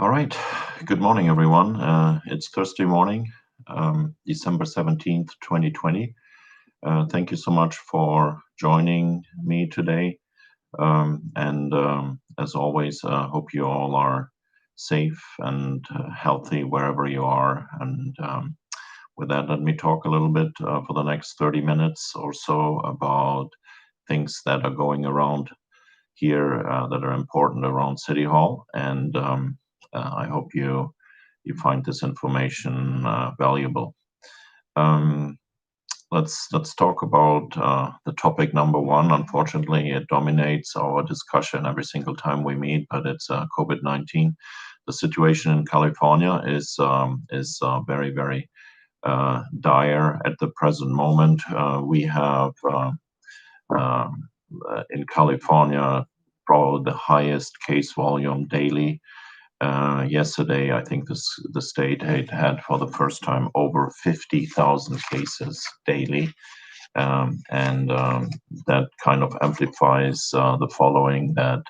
All right. Good morning, everyone. It's Thursday morning, December 17th, 2020. Thank you so much for joining me today. And as always, hope you all are safe and healthy wherever you are. And with that, let me talk a little bit for the next 30 minutes or so about things that are going around here that are important around City Hall. And I hope you find this information valuable. Um, let's talk about the topic number one. Unfortunately, it dominates our discussion every single time we meet, but it's COVID-19. The situation in California is very very dire at the present moment. We have in California probably the highest case volume daily. Yesterday, I think the state had for the first time over 50,000 cases daily. And that kind of amplifies the following that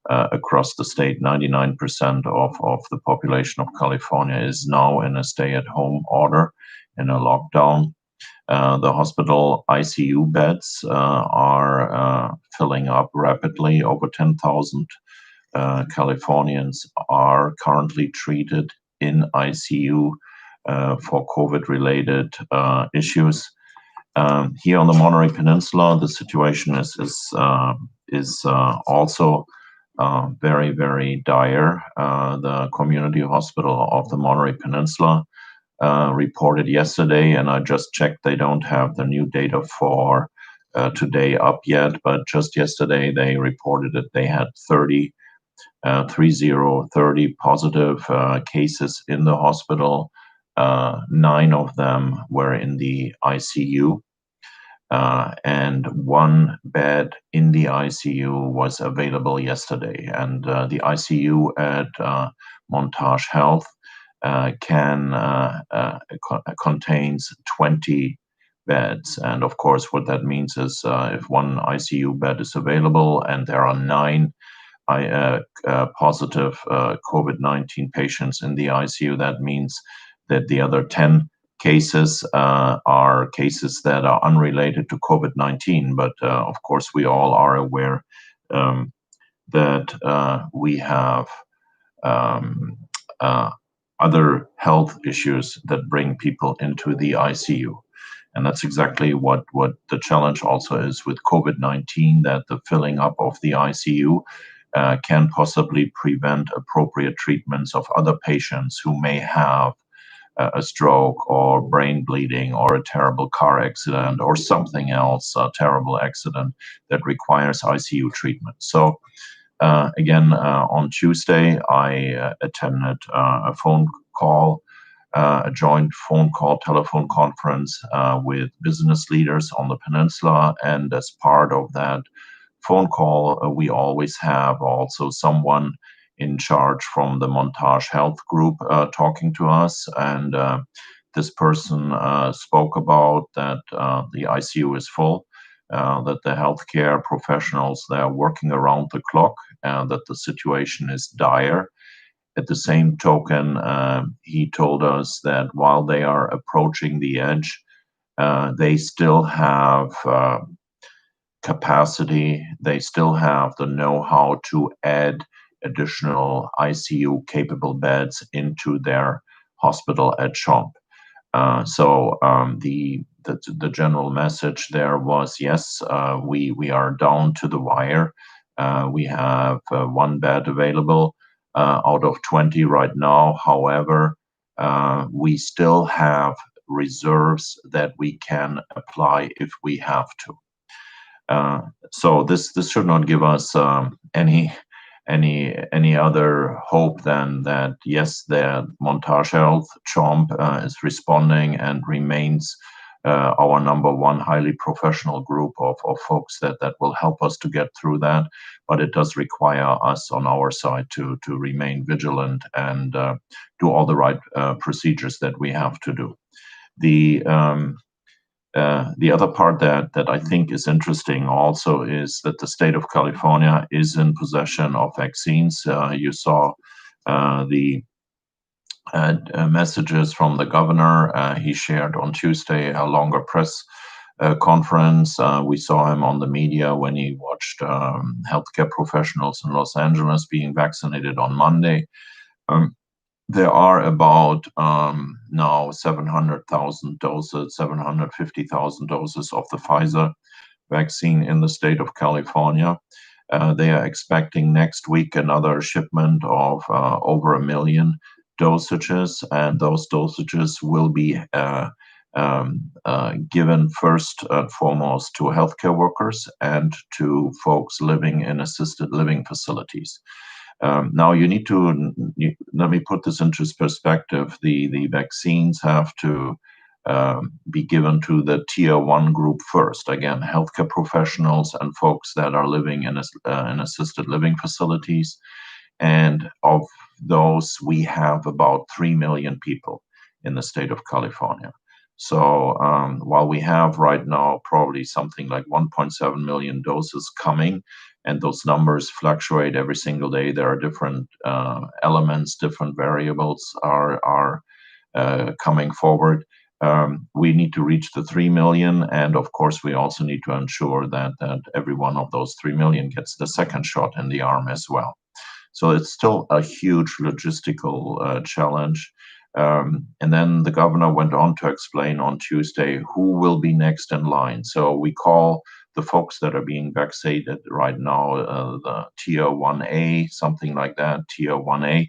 across the state, 99% of the population of California is now in a stay at home order, in a lockdown. The hospital ICU beds are filling up rapidly. Over 10,000 Californians are currently treated in ICU for COVID-related issues. Here on the Monterey Peninsula, the situation is also very very dire. The community hospital of the Monterey Peninsula reported yesterday, and I just checked, they don't have the new data for today up yet, but just yesterday they reported that they had 30 positive cases in the hospital. 9 of them were in the ICU, and 1 bed in the ICU was available yesterday. And the ICU at Montage Health contains 20 beds. And of course, what that means is if 1 ICU bed is available and there are 9 positive COVID-19 patients in the ICU, that means that the other 10 cases are cases that are unrelated to COVID-19. But of course, we all are aware that we have other health issues that bring people into the ICU. And that's exactly what the challenge also is with COVID-19, that the filling up of the ICU can possibly prevent appropriate treatments of other patients who may have a stroke or brain bleeding or a terrible car accident or something else, a terrible accident that requires ICU treatment. So again, on Tuesday, I attended a phone call, a joint phone call, telephone conference with business leaders on the peninsula. And as part of that phone call, we always have also someone in charge from the Montage Health group talking to us. And this person spoke about that the ICU is full, that the healthcare professionals, they are working around the clock, and that the situation is dire. At the same token, he told us that while they are approaching the edge, they still have capacity, they still have the know-how to add additional ICU capable beds into their hospital at Chomp. The general message there was, yes, we are down to the wire. We have 1 bed available out of 20 right now. However, we still have reserves that we can apply if we have to. So this should not give us any other hope than that. Yes, the Montage Health Chomp is responding and remains our number 1 highly professional group of folks that will help us to get through that. But it does require us on our side to remain vigilant and do all the right procedures that we have to do. The other part that I think is interesting also is that the state of California is in possession of vaccines. You saw The messages from the governor. He shared on Tuesday a longer press conference. We saw him on the media when he watched healthcare professionals in Los Angeles being vaccinated on Monday. There are about now 700,000 doses, 750,000 doses of the Pfizer vaccine in the state of California. They are expecting next week another shipment of over 1 million dosages, and those dosages will be given first and foremost to healthcare workers and to folks living in assisted living facilities. Now, let me put this into perspective. The vaccines have to be given to the tier 1 group first. Again, healthcare professionals and folks that are living in assisted living facilities. And of those, we have about 3 million people in the state of California. So while we have right now probably something like 1.7 million doses coming, and those numbers fluctuate every single day, there are different elements, different variables are coming forward. We need to reach the 3 million, and of course, we also need to ensure that every one of those 3 million gets the second shot in the arm as well. So it's still a huge logistical challenge. And then the governor went on to explain on Tuesday who will be next in line. So we call the folks that are being vaccinated right now the tier 1A, something like that, tier 1A.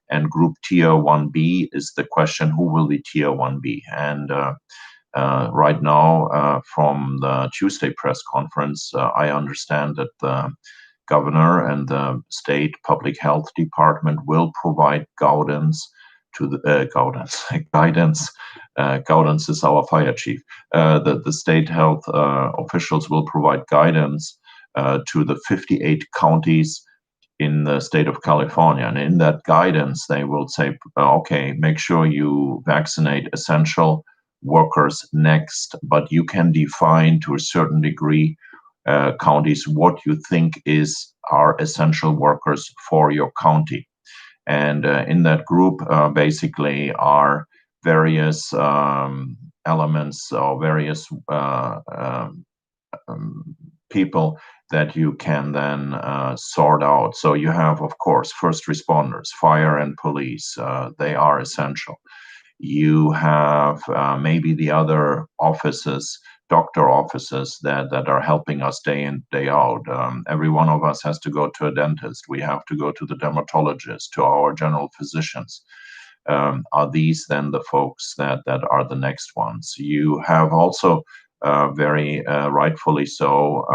And group tier 1B is the question, who will be tier 1B? And right now, from the Tuesday press conference, I understand that the governor and the state public health department will provide guidance to the guidance. Guidance is our fire chief. The state health officials will provide guidance to the 58 counties in the state of California. And in that guidance, they will say, okay, make sure you vaccinate essential workers next, but you can define to a certain degree counties what you think are essential workers for your county. And in that group, basically, are various elements or various people that you can then sort out. So you have, of course, first responders, fire and police. They are essential. You have maybe the other offices, doctor offices that are helping us day in, day out. Every one of us has to go to a dentist. We have to go to the dermatologist, to our general physicians. Are these then the folks that are the next ones? You have also very rightfully so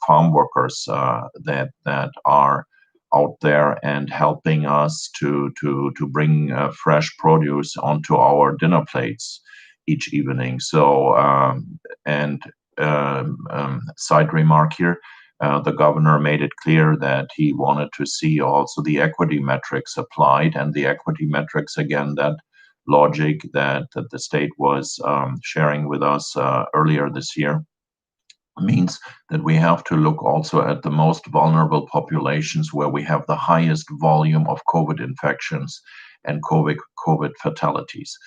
farm workers that are out there and helping us to bring fresh produce onto our dinner plates each evening. So side remark here, the governor made it clear that he wanted to see also the equity metrics applied, and the equity metrics, again, that logic that the state was sharing with us earlier this year, means that we have to look also at the most vulnerable populations where we have the highest volume of COVID infections and COVID fatalities.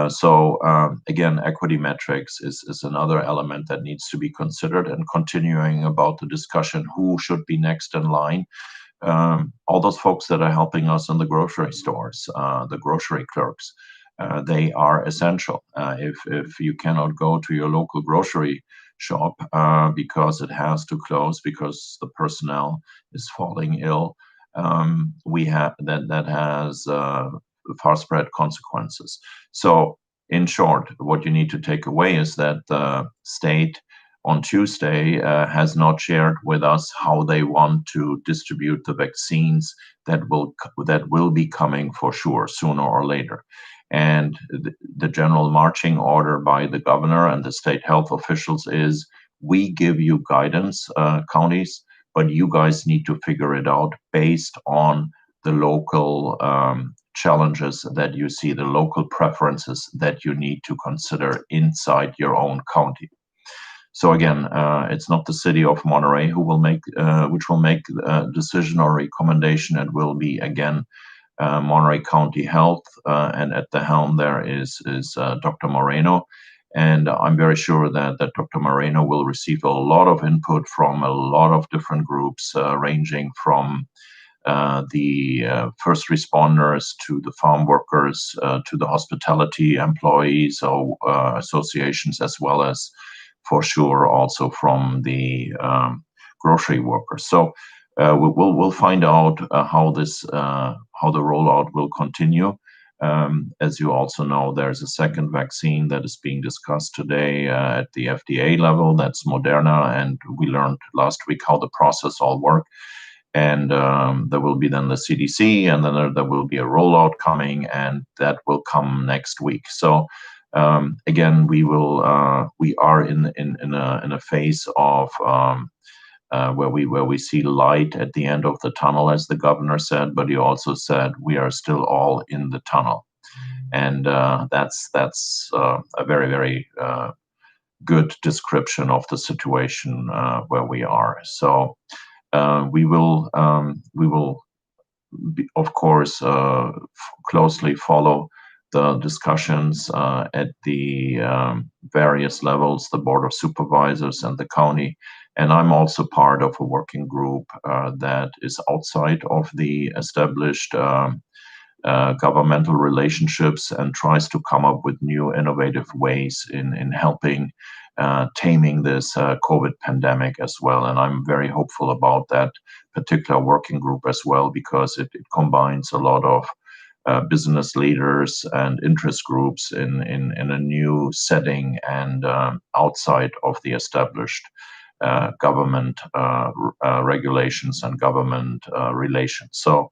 So again, equity metrics is another element that needs to be considered. And continuing about the discussion, who should be next in line? All those folks that are helping us in the grocery stores, the grocery clerks, they are essential. If you cannot go to your local grocery shop because it has to close because the personnel is falling ill, we have that has far spread consequences. So, in short, what you need to take away is that the state on Tuesday has not shared with us how they want to distribute the vaccines that will be coming for sure sooner or later. And the general marching order by the governor and the state health officials is, we give you guidance, counties, but you guys need to figure it out based on the local challenges that you see, the local preferences that you need to consider inside your own county. So again, it's not the city of Monterey which will make a decision or recommendation. It will be, again, Monterey County Health, and at the helm there is Dr. Moreno. And I'm very sure that Dr. Moreno will receive a lot of input from a lot of different groups, ranging from the first responders to the farm workers to the hospitality employees or associations, as well as for sure also from the grocery workers. So we'll find out how the rollout will continue. As you also know, there's a second vaccine that is being discussed today at the FDA level. That's Moderna, and we learned last week how the process all works. And there will be then the CDC, and then there will be a rollout coming, and that will come next week. So again, we are in a phase of where we see light at the end of the tunnel, as the governor said, but he also said we are still all in the tunnel, and that's a very very good description of the situation where we are. So we will of course closely follow the discussions at the various levels, the board of supervisors and the county. And I'm also part of a working group that is outside of the established governmental relationships and tries to come up with new innovative ways in helping taming this COVID pandemic as well. And I'm very hopeful about that particular working group as well, because it combines a lot of business leaders and interest groups in a new setting and outside of the established government regulations and government relations. So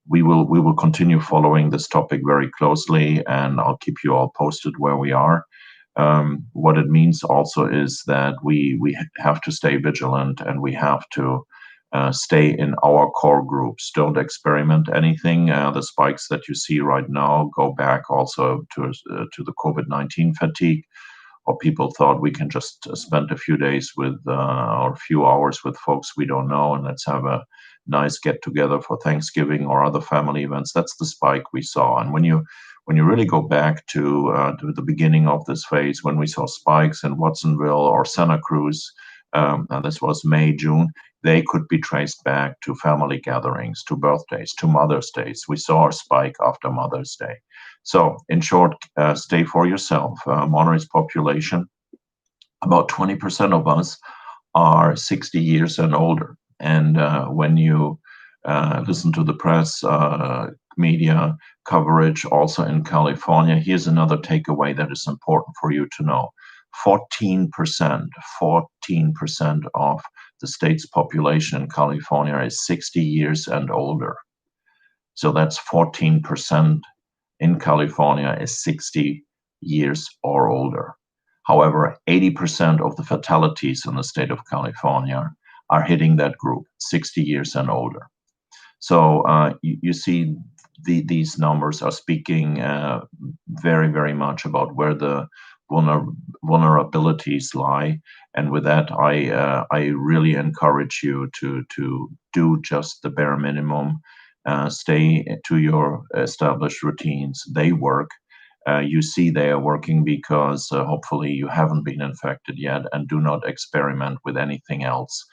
we will continue following this topic very closely, and I'll keep you all posted where we are. What it means also is that we have to stay vigilant, and we have to stay in our core groups. Don't experiment anything. The spikes that you see right now go back also to the COVID-19 fatigue, or people thought we can just spend a few days with or a few hours with folks we don't know, and let's have a nice get together for Thanksgiving or other family events. That's the spike we saw. And when you really go back to the beginning of this phase, when we saw spikes in Watsonville or Santa Cruz, and this was May, June, they could be traced back to family gatherings, to birthdays, to Mother's Days. We saw a spike after Mother's Day. So, in short, stay for yourself. Monterey's population, about 20% of us are 60 years and older. And when you listen to the press, media coverage, also in California, here's another takeaway that is important for you to know. 14% of the state's population in California is 60 years and older. So that's 14% in California is 60 years or older. However, 80% of the fatalities in the state of California are hitting that group, 60 years and older. So you see these numbers are speaking very, very much about where the vulnerabilities lie. And with that, I really encourage you to do just the bare minimum. Stay to your established routines. They work. You see they are working because hopefully you haven't been infected yet, and do not experiment with anything else.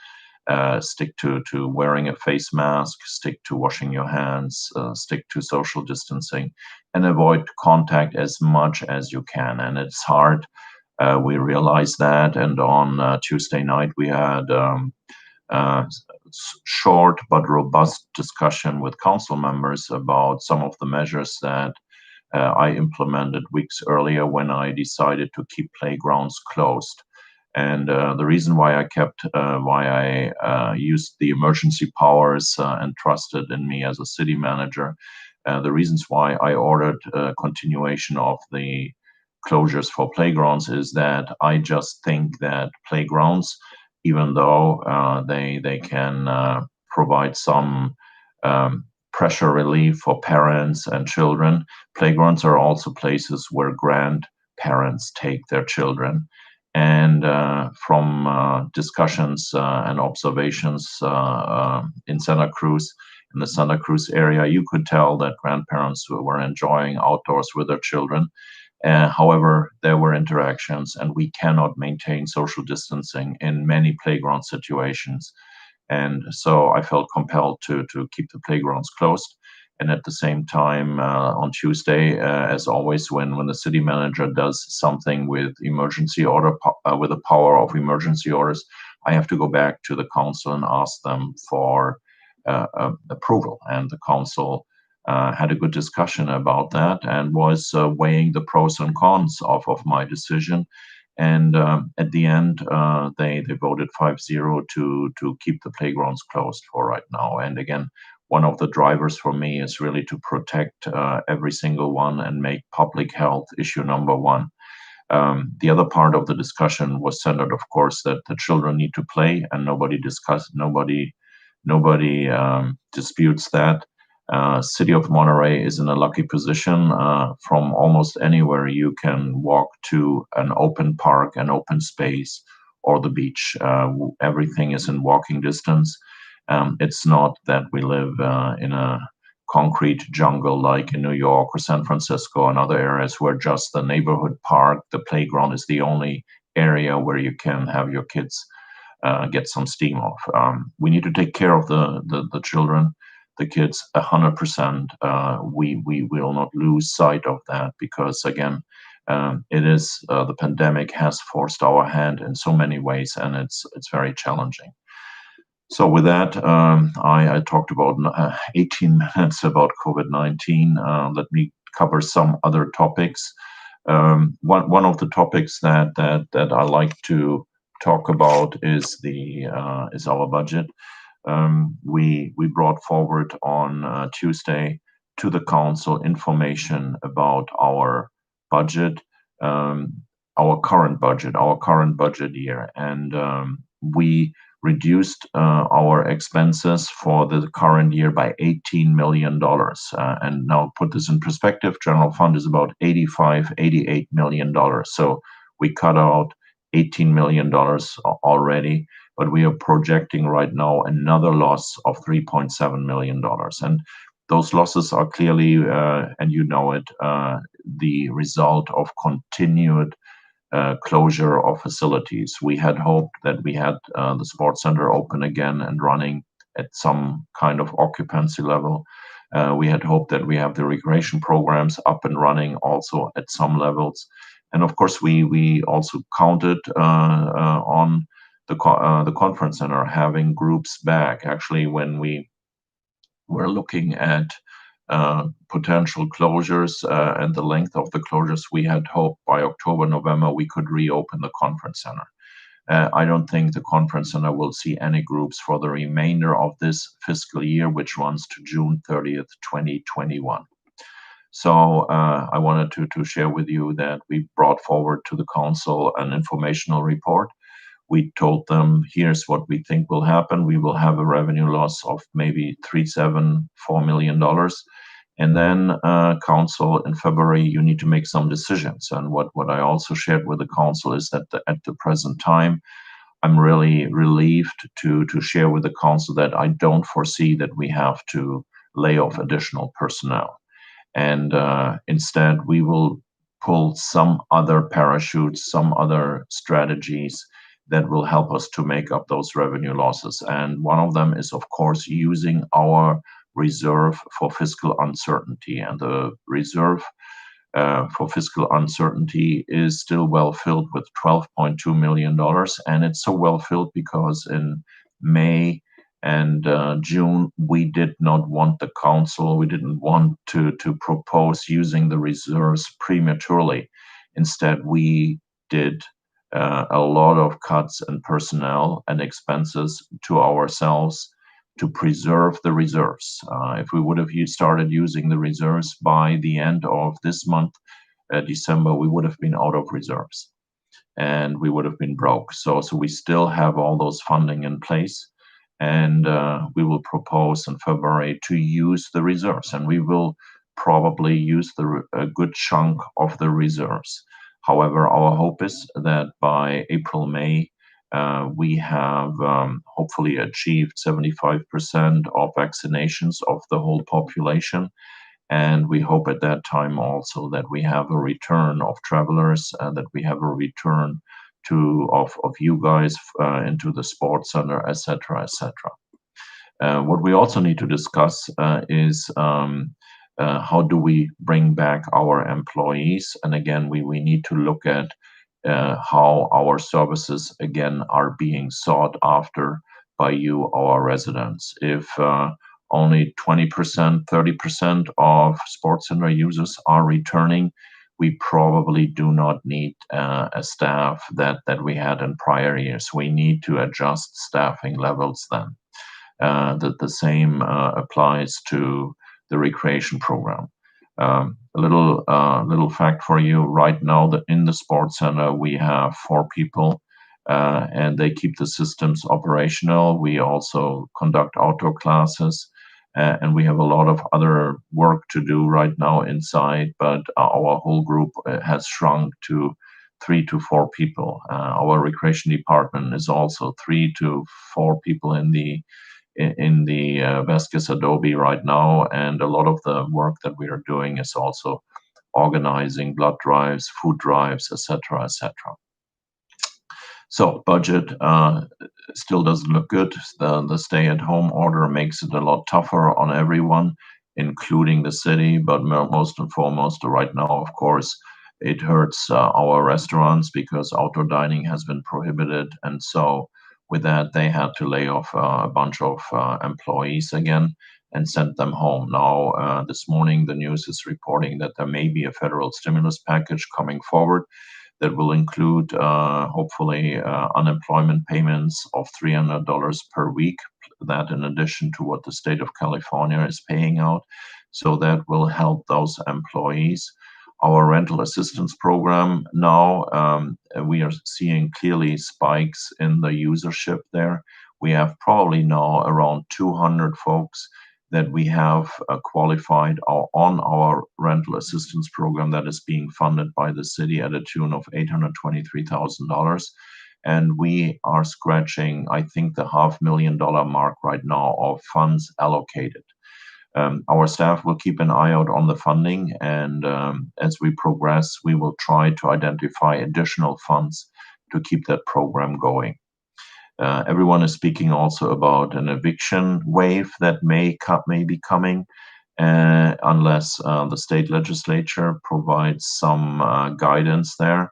Stick to wearing a face mask, stick to washing your hands, stick to social distancing, and avoid contact as much as you can. And it's hard. We realize that. And on Tuesday night, we had short but robust discussion with council members about some of the measures that I implemented weeks earlier when I decided to keep playgrounds closed. And the reason why I used the emergency powers and trusted in me as a city manager, the reasons why I ordered continuation of the closures for playgrounds is that I just think that playgrounds, even though they can provide some pressure relief for parents and children, playgrounds are also places where grandparents take their children. And from discussions and observations in Santa Cruz, in the Santa Cruz area, you could tell that grandparents were enjoying outdoors with their children. However, there were interactions, and we cannot maintain social distancing in many playground situations. And so I felt compelled to keep the playgrounds closed. And at the same time, on Tuesday, as always, when the city manager does something with emergency order, with the power of emergency orders, I have to go back to the council and ask them for approval. And the council had a good discussion about that and was weighing the pros and cons of my decision. And at the end, they voted 5-0 to keep the playgrounds closed for right now. And again, one of the drivers for me is really to protect every single one and make public health issue number one. The other part of the discussion was centered, of course, that the children need to play, and nobody disputes that. City of Monterey is in a lucky position. From almost anywhere you can walk to an open park, an open space, or the beach. Everything is in walking distance. It's not that we live in a concrete jungle like in New York or San Francisco and other areas where just the neighborhood park, the playground is the only area where you can have your kids get some steam off. We need to take care of the children, the kids, 100%. We will not lose sight of that because again, it is the pandemic has forced our hand in so many ways, and it's very challenging. So with that, I talked about 18 minutes about COVID-19. Let me cover some other topics. One of the topics that I like to talk about is our budget. We brought forward on Tuesday to the council information about our budget, our current budget year, and we reduced our expenses for the current year by $18 million. And now put this in perspective, general fund is about $88 million. So we cut out $18 million already, but we are projecting right now another loss of $3.7 million. And those losses are clearly, and you know it, the result of continued closure of facilities. We had hoped that we had the sports center open again and running at some kind of occupancy level. We had hoped that we have the recreation programs up and running also at some levels. And of course, we also counted on the conference center having groups back. Actually, when we were looking at potential closures and the length of the closures, we had hoped by October, November, we could reopen the conference center. I don't think the conference center will see any groups for the remainder of this fiscal year, which runs to June 30th, 2021. So I wanted to share with you that we brought forward to the council an informational report. We told them, here's what we think will happen. We will have a revenue loss of maybe $3.74 million. And then council in February, you need to make some decisions. And what I also shared with the council is that at the present time, I'm really relieved to share with the council that I don't foresee that we have to lay off additional personnel. And instead, we will pull some other parachutes, some other strategies that will help us to make up those revenue losses. And one of them is, of course, using our reserve for fiscal uncertainty. And the reserve for fiscal uncertainty is still well filled with $12.2 million. And it's so well filled because in May and June, we did not want the council, we didn't want to propose using the reserves prematurely. Instead, we did a lot of cuts in personnel and expenses to ourselves to preserve the reserves. If we would have started using the reserves by the end of this month, December, we would have been out of reserves and we would have been broke. So we still have all those funding in place, and we will propose in February to use the reserves, and we will probably use a good chunk of the reserves. However, our hope is that by April, May, We have hopefully achieved 75% of vaccinations of the whole population. And we hope at that time also that we have a return of travelers, that we have a return of you guys into the sports center, etc., etc. What we also need to discuss is how do we bring back our employees? And again, we need to look at how our services again are being sought after by you, our residents. If only 20%, 30% of Sports Center users are returning, we probably do not need a staff that we had in prior years. We need to adjust staffing levels then. The same applies to the recreation program. A little fact for you: right now, in the sports center, we have 4 people, and they keep the systems operational. We also conduct outdoor classes, and we have a lot of other work to do right now inside. But our whole group has shrunk to 3 to 4 people. Our recreation department is also 3 to 4 people in the Vasquez Adobe right now, and a lot of the work that we are doing is also organizing blood drives, food drives, etc., etc. So budget still doesn't look good. The stay-at-home order makes it a lot tougher on everyone, including the city. But most and foremost, right now, of course, it hurts our restaurants because outdoor dining has been prohibited, and so with that, they had to lay off a bunch of employees again and send them home. Now, this morning, the news is reporting that there may be a federal stimulus package coming forward that will include, hopefully, unemployment payments of $300 per week. That, in addition to what the state of California is paying out. So that will help those employees. Our rental assistance program now, we are seeing clearly spikes in the usership there. We have probably now around 200 folks that we have qualified on our rental assistance program that is being funded by the city at a tune of $823,000. And we are scratching, I think, the $500,000 mark right now of funds allocated. Our staff will keep an eye out on the funding, and as we progress, we will try to identify additional funds to keep that program going. Everyone is speaking also about an eviction wave that may be coming, unless the state legislature provides some guidance there.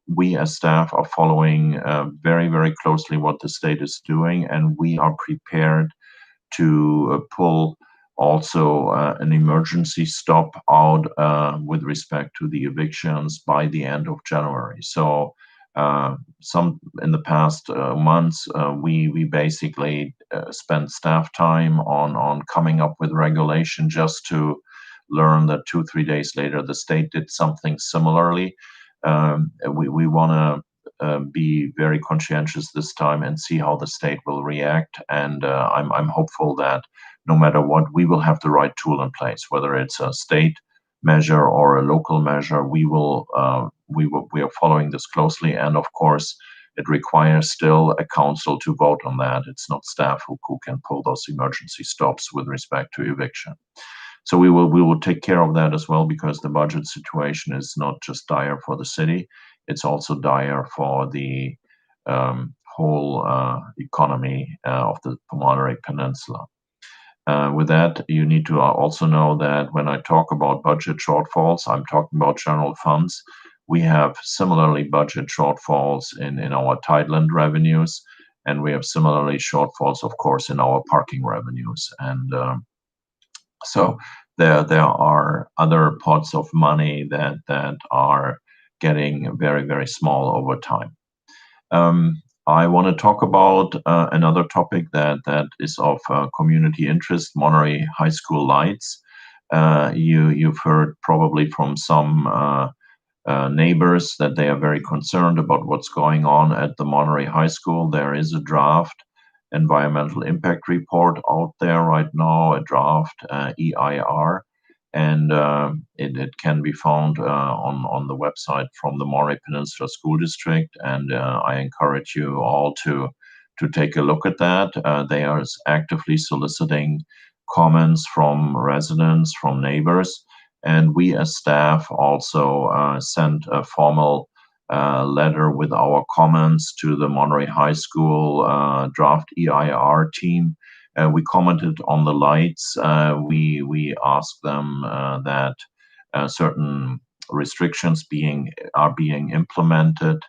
We as staff are following very, very closely what the state is doing, and we are prepared to pull also an emergency stop out with respect to the evictions by the end of January. So some in the past months, we basically spent staff time on coming up with regulation just to learn that 2-3 days later the state did something similarly. We want to be very conscientious this time and see how the state will react. And I'm hopeful that no matter what, we will have the right tool in place, whether it's a state measure or a local measure. We are following this closely, and of course, it requires still a council to vote on that. It's not staff who can pull those emergency stops with respect to eviction. So we will take care of that as well, because the budget situation is not just dire for the city, it's also dire for the whole economy of the Monterey Peninsula. With that, you need to also know that when I talk about budget shortfalls, I'm talking about general funds. We have similarly budget shortfalls in our Tideland revenues, and we have similarly shortfalls, of course, in our parking revenues. And so there are other pots of money that are getting very, very small over time. I want to talk about another topic that is of community interest: Monterey High Lights. You've heard probably from some neighbors that they are very concerned about what's going on at the Monterey High School. There is a draft environmental impact report out there right now, a draft EIR, and it can be found on the website from the Monterey Peninsula School District. And I encourage you all to take a look at that. They are actively soliciting comments from residents, from neighbors, and we as staff also sent a formal letter with our comments to the Monterey High School draft EIR team. We commented on the lights. We asked them that certain restrictions are being implemented,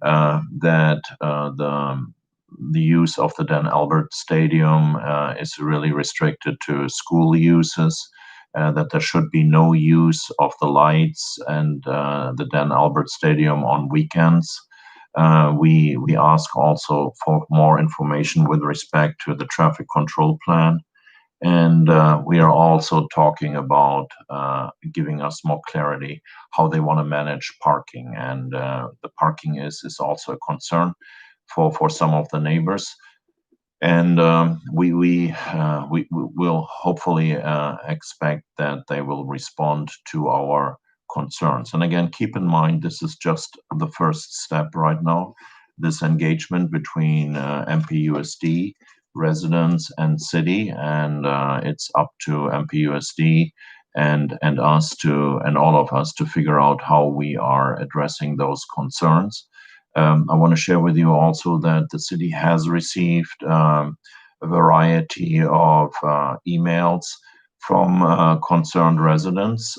that the use of the Dan Albert Stadium is really restricted to school uses, that there should be no use of the lights and the Dan Albert Stadium on weekends. We ask also for more information with respect to the traffic control plan. And we are also talking about giving us more clarity how they want to manage parking. And the parking is also a concern for some of the neighbors. And we will hopefully expect that they will respond to our concerns. And again, keep in mind, this is just the first step right now. This engagement between MPUSD, residents, and city, and it's up to MPUSD and us and all of us to figure out how we are addressing those concerns. I want to share with you also that the city has received a variety of emails from concerned residents.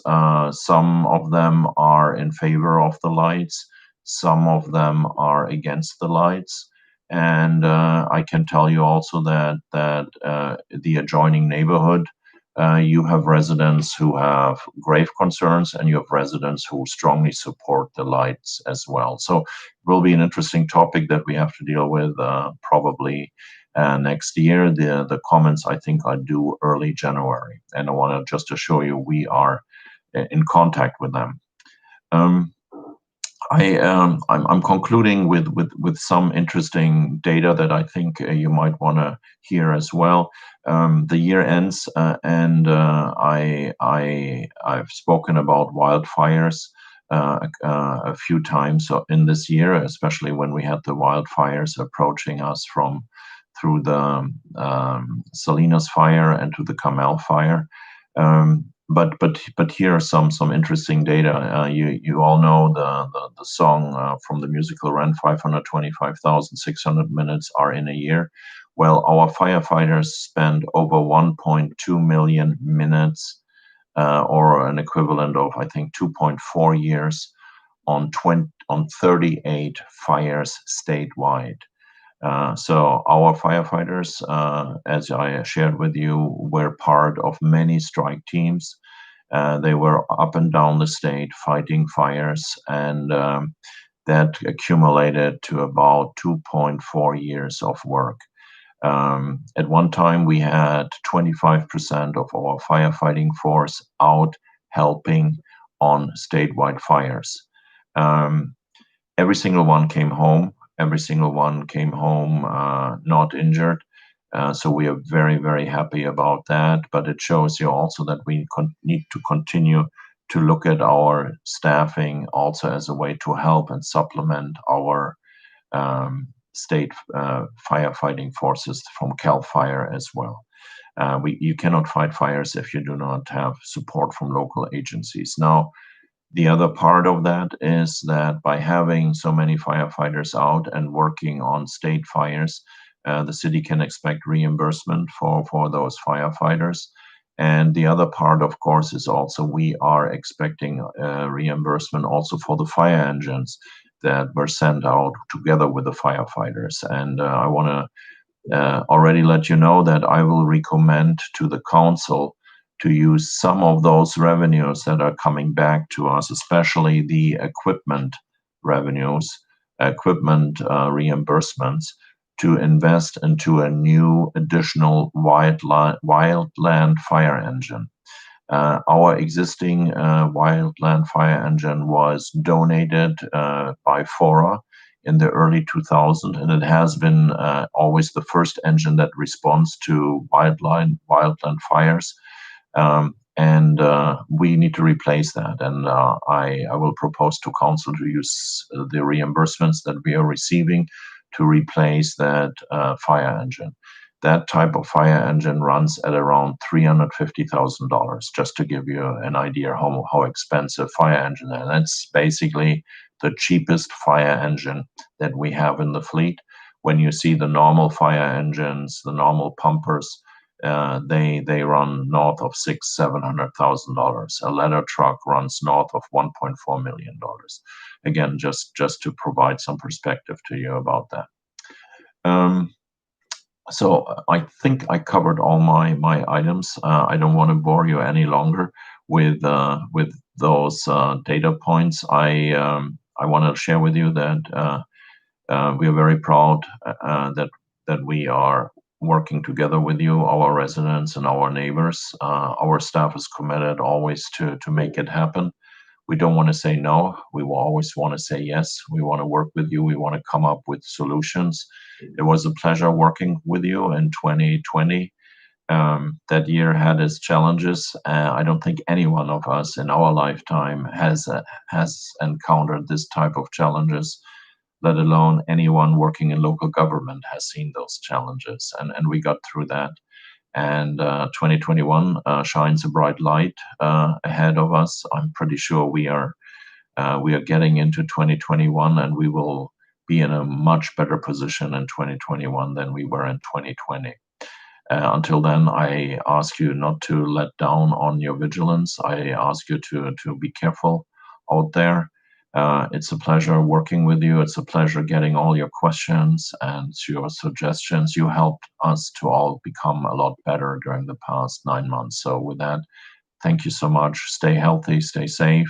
Some of them are in favor of the lights, some of them are against the lights. And I can tell you also that the adjoining neighborhood, you have residents who have grave concerns, and you have residents who strongly support the lights as well. So it will be an interesting topic that we have to deal with probably next year. The comments I think are due early January, and I want to just assure you we are in contact with them. Um, I'm concluding with some interesting data that I think you might want to hear as well. The year ends, and I've spoken about wildfires a few times in this year, especially when we had the wildfires approaching us through the Salinas fire and to the Carmel fire. But here are some interesting data. You all know the song from the musical Rent, 525,600 minutes are in a year. Well, our firefighters spend over 1.2 million minutes, or an equivalent of I think 2.4 years on 38 fires statewide. So our firefighters, as I shared with you, were part of many strike teams. They were up and down the state fighting fires, and that accumulated to about 2.4 years of work. At one time, we had 25% of our firefighting force out helping on statewide fires. Every single one came home. Every single one came home not injured. So we are very, very happy about that. But it shows you also that we need to continue to look at our staffing also as a way to help and supplement our state firefighting forces from CAL FIRE as well. You cannot fight fires if you do not have support from local agencies. Now, the other part of that is that by having so many firefighters out and working on state fires, the city can expect reimbursement for those firefighters. And the other part, of course, is also we are expecting reimbursement also for the fire engines that were sent out together with the firefighters. And I want to already let you know that I will recommend to the council to use some of those revenues that are coming back to us, especially the equipment revenues, equipment reimbursements, to invest into a new additional wildland fire engine. Our existing wildland fire engine was donated by FORA in the early 2000s, and it has been always the first engine that responds to wildland fires. and we need to replace that. And I will propose to council to use the reimbursements that we are receiving to replace that fire engine. That type of fire engine runs at around $350,000, just to give you an idea how expensive fire engine is. And that's basically the cheapest fire engine that we have in the fleet. When you see the normal fire engines, the normal pumpers, they run north of $700,000. A ladder truck runs north of $1.4 million. Again, just to provide some perspective to you about that. So I think I covered all my items. I don't want to bore you any longer with those data points. I want to share with you that we are very proud that we are working together with you, our residents and our neighbors. Our staff is committed always to make it happen. We don't want to say no. We will always want to say yes. We want to work with you. We want to come up with solutions. It was a pleasure working with you in 2020. That year had its challenges. I don't think any one of us in our lifetime has encountered this type of challenges, let alone anyone working in local government has seen those challenges. And we got through that. And 2021 shines a bright light ahead of us. I'm pretty sure we are getting into 2021, and we will be in a much better position in 2021 than we were in 2020. Until then, I ask you not to let down on your vigilance. I ask you to be careful out there. It's a pleasure working with you. It's a pleasure getting all your questions and your suggestions. You helped us to all become a lot better during the past 9 months. So with that, thank you so much. Stay healthy, stay safe.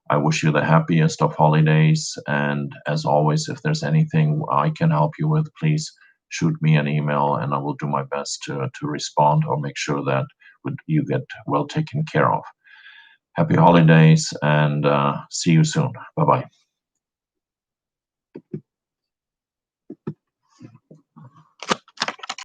I wish you the happiest of holidays. And as always, if there's anything I can help you with, please shoot me an email and I will do my best to respond or make sure that you get well taken care of. Happy holidays and see you soon. Bye bye.